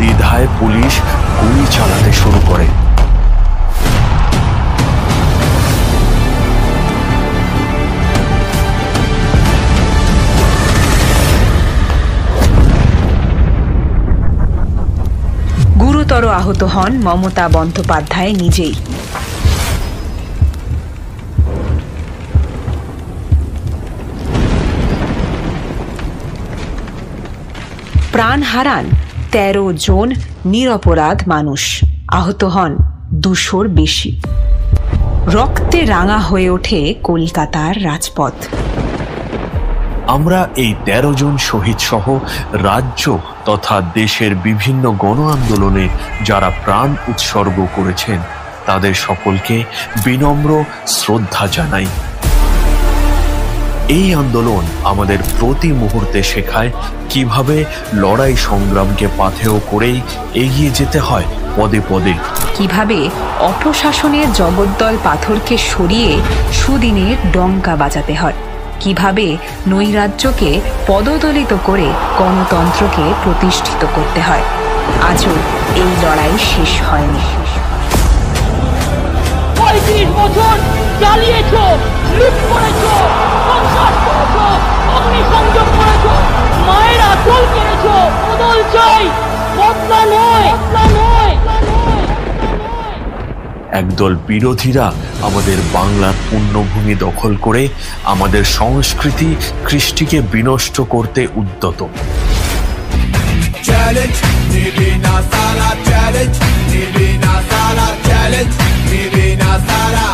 নির্দ্বিধায় পুলিশ গুলি চালাতে শুরু করে। গুরুতর আহত হন মমতা বন্দ্যোপাধ্যায় নিজেই। প্রাণ হারান 13 জন নিরপরাধ মানুষ, আহত হন 200-র বেশি। রক্তে রাঙা হয়ে ওঠে কলকাতার রাজপথ। আমরা এই 13 জন শহীদ সহ রাজ্য তথা দেশের বিভিন্ন গণ আন্দোলনে যারা প্রাণ উৎসর্গ করেছেন তাদের সকলকে বিনম্র শ্রদ্ধা জানাই। এই আন্দোলন আমাদের প্রতি মুহূর্তে শেখায় কিভাবে লড়াই সংগ্রামকে পাথেয় করেই এগিয়ে যেতে হয় পদে পদে, কিভাবে অপশাসনের জগদ্দল পাথরকে সরিয়ে সুদিনের ডঙ্কা বাজাতে হয়, কিভাবে নৈরাজ্যকে পদদলিত করে গণতন্ত্রকে প্রতিষ্ঠিত করতে হয়। আজও এই লড়াই শেষ হয়নি। 35 বছর জ্বালিয়েছ, লুট করেছ, সন্ত্রাস করেছ, অগ্নিসংযোগ করেছ, মায়ের আঁচল কেড়েছ। বদল চাই, বদলা নয়। একদল বিরোধীরা আমাদের বাংলার পুণ্যভূমি দখল করে আমাদের সংস্কৃতি কৃষ্টিকে বিনষ্ট করতে উদ্যত। Challenge, Nibina Sala, challenge, Nibina Sala, challenge, Nibina Sala.